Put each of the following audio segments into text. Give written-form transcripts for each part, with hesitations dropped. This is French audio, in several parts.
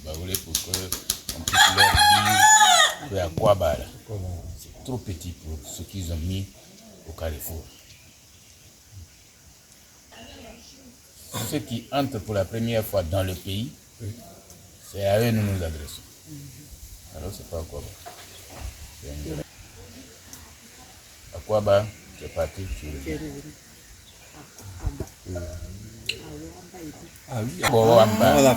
Baoulé pour qu'on puisse leur dire que Akwaba, c'est trop petit pour ce qu'ils ont mis au carrefour. Ceux qui entrent pour la première fois dans le pays, c'est à eux que nous nous adressons. Alors c'est pas Akwaba. Akwaba, c'est parti sur le Ah oui, Akwaba.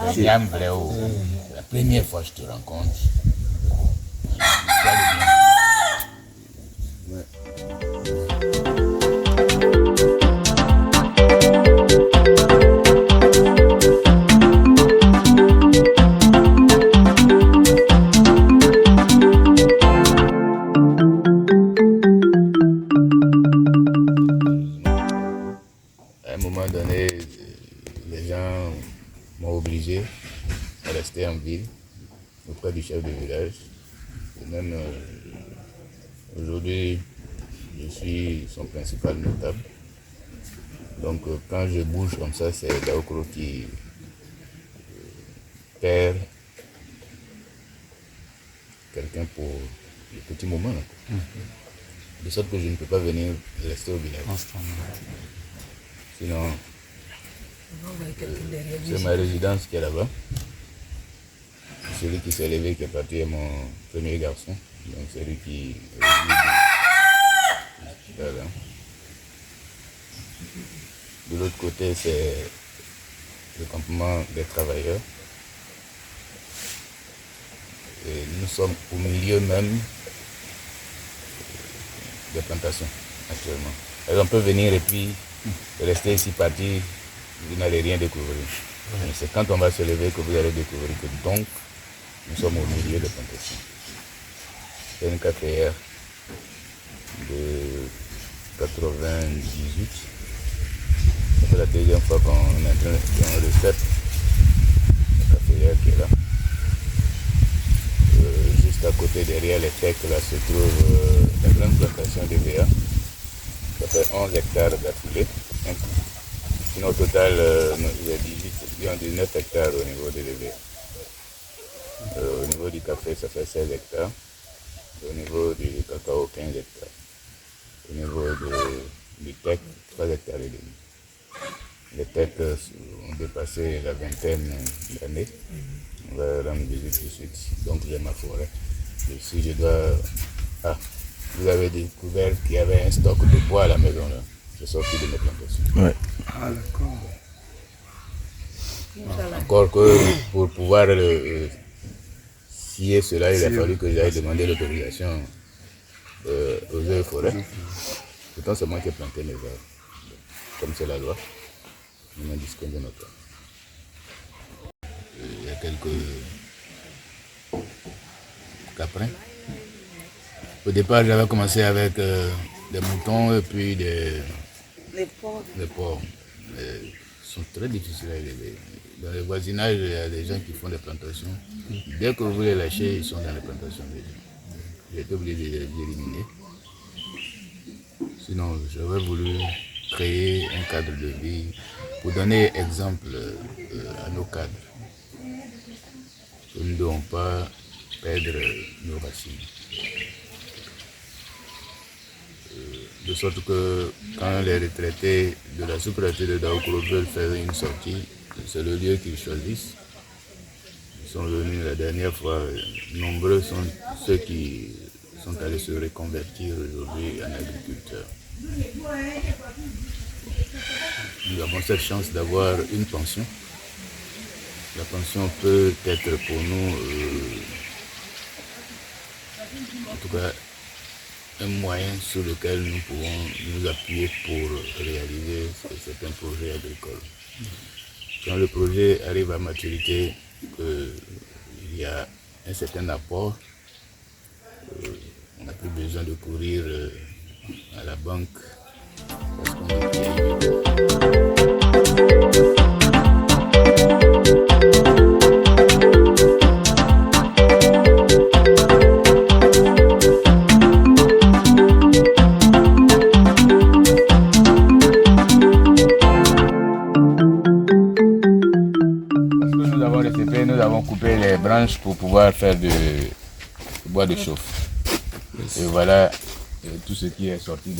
C'est la première fois que je te rencontre. À un moment donné, les gens m'ont obligé à rester en ville, auprès du chef de village. Et même aujourd'hui, je suis son principal notable. Donc quand je bouge comme ça, c'est Daokoro qui perd quelqu'un pour le petit moment. De sorte que je ne peux pas venir rester au village. Sinon, c'est ma résidence qui est là-bas. Celui qui s'est levé, qui est parti, est mon premier garçon. Donc c'est lui qui voilà. De l'autre côté, c'est le campement des travailleurs. Et nous sommes au milieu même des plantations actuellement. Alors on peut venir et puis rester ici parti, vous n'allez rien découvrir. Mais c'est quand on va se lever que vous allez découvrir que donc nous sommes au milieu des plantations. C'est une caféière de 98. C'est la deuxième fois qu'on est en train de recette. La caféière qui est là. Juste à côté, derrière les tecs, là se trouve la grande plantation de VA. Ça fait 11 hectares d'affilée. Sinon au total, il y a 19 hectares au niveau de l'EVA. Au niveau du café, ça fait 16 hectares. Au niveau du cacao, 15 hectares. Au niveau du tech, 3 hectares et demi. Les techs ont dépassé la vingtaine d'années. On va rendre visite tout de suite. Donc j'ai ma forêt. Et si je dois... Ah, vous avez découvert qu'il y avait un stock de bois à la maison là. J'ai sorti de mes plantations. Ouais. Ah d'accord. Encore que pour pouvoir scier cela, il a fallu que j'aille demander l'autorisation aux eaux et forêts. Pourtant c'est moi qui ai planté mes arbres. Comme c'est la loi, ils m'ont dit ce qu'on donne pas. Il y a quelques caprins. Au départ, j'avais commencé avec des moutons et puis des porcs. Ils sont très difficiles à élever. Dans le voisinage, il y a des gens qui font des plantations. Dès que vous les lâchez, ils sont dans les plantations. J'ai été obligé de les éliminer. Sinon, j'aurais voulu créer un cadre de vie pour donner exemple à nos cadres. Nous ne devons pas perdre nos racines. De sorte que quand les retraités de la sous-préfecture de Daokoro veulent faire une sortie, c'est le lieu qu'ils choisissent. Ils sont venus la dernière fois, nombreux sont ceux qui sont allés se reconvertir aujourd'hui en agriculteurs. Nous avons cette chance d'avoir une pension. La pension peut être pour nous, en tout cas, un moyen sur lequel nous pouvons nous appuyer pour réaliser certains projets agricoles. Quand le projet arrive à maturité, il y a un certain apport, on n'a plus besoin de courir à la banque parce qu'on est vieilli. pour pouvoir faire du bois de chauffe. Et voilà tout ce qui est sorti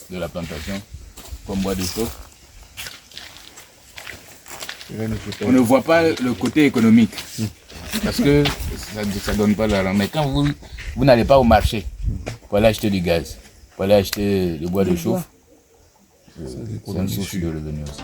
de la plantation comme bois de chauffe. On ne voit pas le côté économique parce que ça ne donne pas l'argent. Mais quand vous n'allez pas au marché pour aller acheter du gaz, pour aller acheter du bois de chauffe, c'est une source de revenus aussi.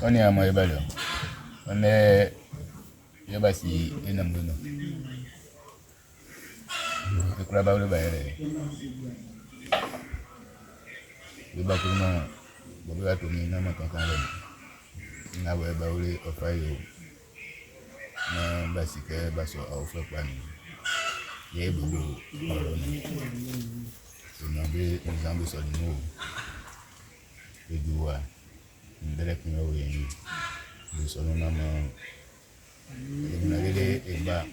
On est à Moyebalo. On est Yabasi et Nambono. Le Kraba le Bayere. Le Bakuman, Boba Tomi, Namakan, Nawe Baouli, Opayo, Basike, Basso, Auflapan, Yabulu, le Nambi, les Ambi Solino, le Doua. Direct nous voyons nous sommes maman nous avons les bas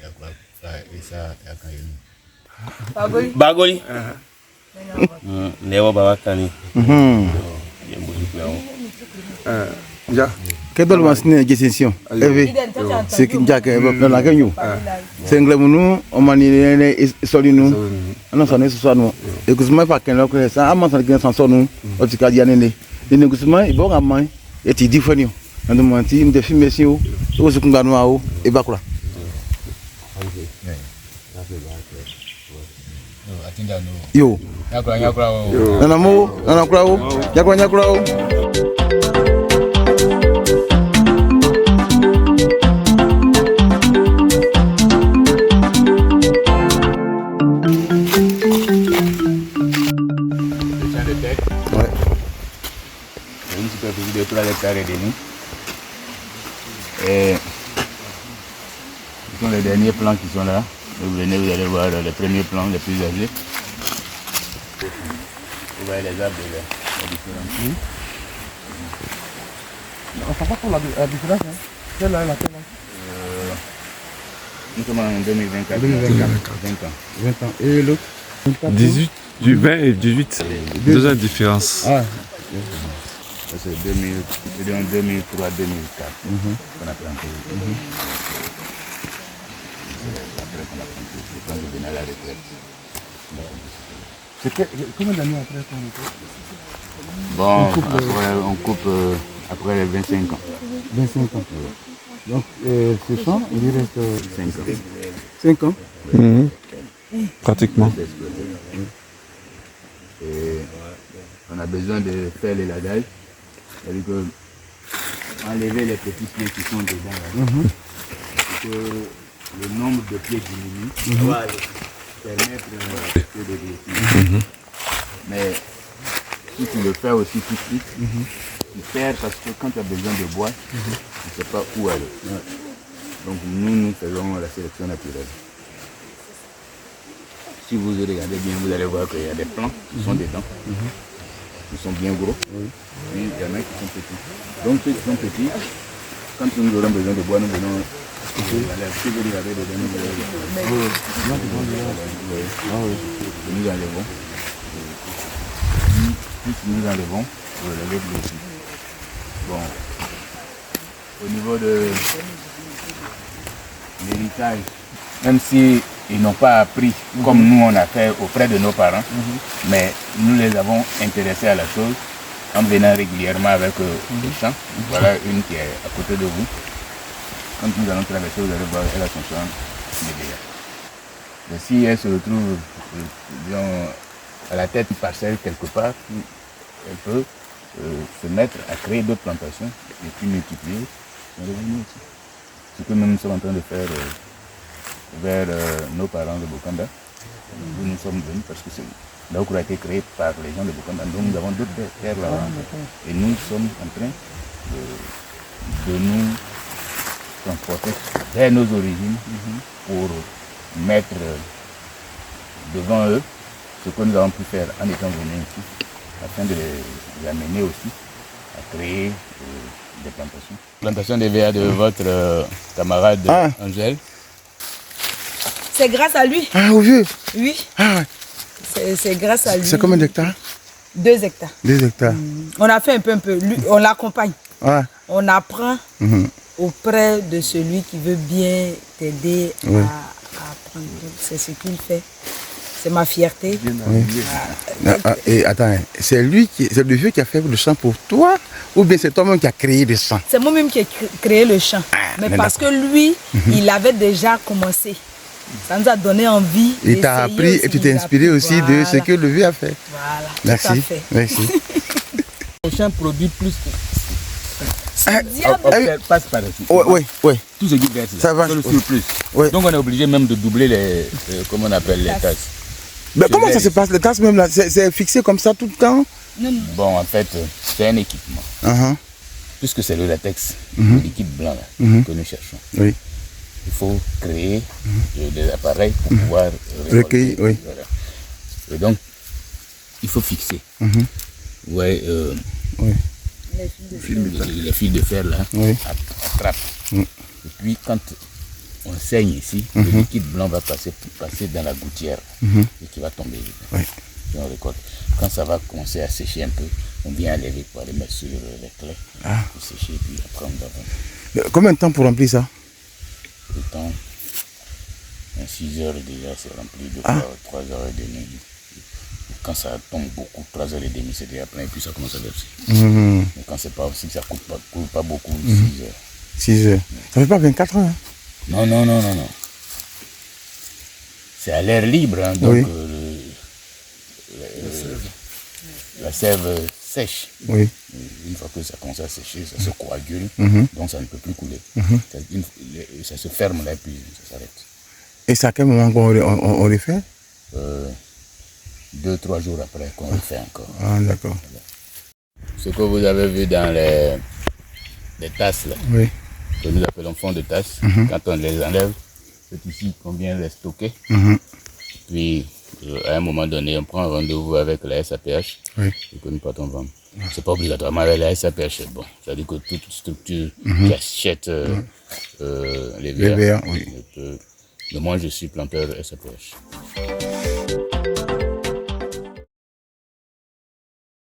ya quoi ça et ça ya quand Bagoli Newa Babakani Ja kedol masine gestion eve c'est que Jack la ganyo c'est anglais nous on mani solinu on s'en est ce soir nous et que moi pas qu'un là ça a mentionné que ça nous au tika dianene les négociations ils vont ramener et tu dis fini on demande si me filmer si ou ce qu'on gagne ou et bah quoi yo nanamo nanakrao nyakrao de 3 hectares et demi. Et ce sont les derniers plants qui sont là. Vous venez, vous allez voir les premiers plants les plus âgés. Vous voyez les arbres là, les différents. On ne sait pas pour la différence. Quelle est la nous sommes en 2024. 20 ans. Et l'autre 18, du 20 et 18. 2 ans de différence. Ah. C'est 2003-2004 qu'on a planté. Après qu'on a planté, quand je venais à la retraite. Combien d'années après qu'on coupe? Bon, on coupe après les 25 ans. 25 ans. Donc, ce champ, il reste 5 ans. 5 ans Pratiquement. Et on a besoin de faire l'éladage. C'est-à-dire que enlever les petits pieds qui sont dedans là, que le nombre de pieds diminue, permettre de grossir. Mais si tu le fais aussi tout de suite, tu perds parce que quand tu as besoin de bois, tu ne sais pas où aller. Donc nous faisons la sélection naturelle. Si vous regardez bien, vous allez voir qu'il y a des plants qui sont dedans. Qui sont bien gros, et il y en a qui sont petits. Donc ceux qui sont petits, quand nous aurons besoin de bois, nous venons si vous regardez dedans, nous enlevons. Puis nous enlevons, vous relevez le dessus. Bon, au niveau de l'héritage, même si ils n'ont pas appris comme nous on a fait auprès de nos parents, mais nous les avons intéressés à la chose en venant régulièrement avec les champs. Voilà une qui est à côté de vous. Quand nous allons traverser, vous allez voir, elle a son champ derrière. Mais si elle se retrouve disons, à la tête d'une parcelle quelque part, elle peut se mettre à créer d'autres plantations et puis multiplier son revenu aussi. Ce que nous sommes en train de faire vers nos parents de Bokanda, où nous sommes venus parce que Daoukra a été créé par les gens de Bokanda, donc nous avons d'autres terres là-bas. Et nous sommes en train de nous transporter vers nos origines pour mettre devant eux ce que nous avons pu faire en étant venus ici afin de les amener aussi à créer des plantations. Plantation de VA de votre camarade Angèle. C'est grâce à lui. Ah, au vieux. Oui. Ah, C'est grâce à lui. c'est combien d'hectares? 2 hectares. 2 hectares. On a fait un peu. Lui, on l'accompagne. Ah. On apprend auprès de celui qui veut bien t'aider à apprendre. C'est ce qu'il fait. C'est ma fierté. Et attends, c'est le vieux qui a fait le chant pour toi ou bien c'est toi-même qui a créé le chant? C'est moi-même qui ai créé le chant. Mais parce que lui, il avait déjà commencé. Ça nous a donné envie. Il t'a appris et tu t'es inspiré aussi de ce que le vieux a fait. Voilà. Merci. Tout à fait. Merci. Le chant produit plus que... passe par ici. Oui. Tout ce qui verse là, Ça va. c'est le surplus. Ouais. Donc on est obligé même de doubler les, comment on appelle les tasses. Mais comment ça se passe? Les tasses même là, c'est fixé comme ça tout le temps? Bon, en fait, c'est un équipement. Puisque c'est le latex, le liquide blanc là, que nous cherchons. Oui. Il faut créer des appareils pour pouvoir recueillir. Oui. Voilà. Et donc, il faut fixer. Oui. Les fils de fer là, attrape. Et puis quand on saigne ici, le liquide blanc va passer dans la gouttière et qui va tomber. Et on récolte. Quand ça va commencer à sécher un peu, on vient à lever pour aller mettre sur les clés, pour sécher, et puis après on va... Combien de temps pour remplir ça? Le temps, 6 heures déjà, c'est rempli de 3h30. Quand ça tombe beaucoup, 3h30, c'est déjà plein, et puis ça commence à verser. Mais quand c'est pas aussi, ça coule pas beaucoup, 6 heures. 6 heures. Ça fait pas 24 heures, hein? Non. C'est à l'air libre, hein, donc la sève sèche. Oui. Une fois que ça commence à sécher, ça se coagule, donc ça ne peut plus couler. Ça se ferme là, et puis ça s'arrête. Et c'est à quel moment qu'on refait? 2-3 jours après qu'on le fait encore. Ah, d'accord. Ce que vous avez vu dans les tasses là, que nous appelons fond de tasse, quand on les enlève, c'est ici qu'on vient les stocker. Puis à un moment donné, on prend un rendez-vous avec la SAPH et que nous partons vendre. C'est pas obligatoirement avec la SAPH, c'est bon. C'est-à-dire que toute structure qui achète les verres, mais moi je suis planteur SAPH.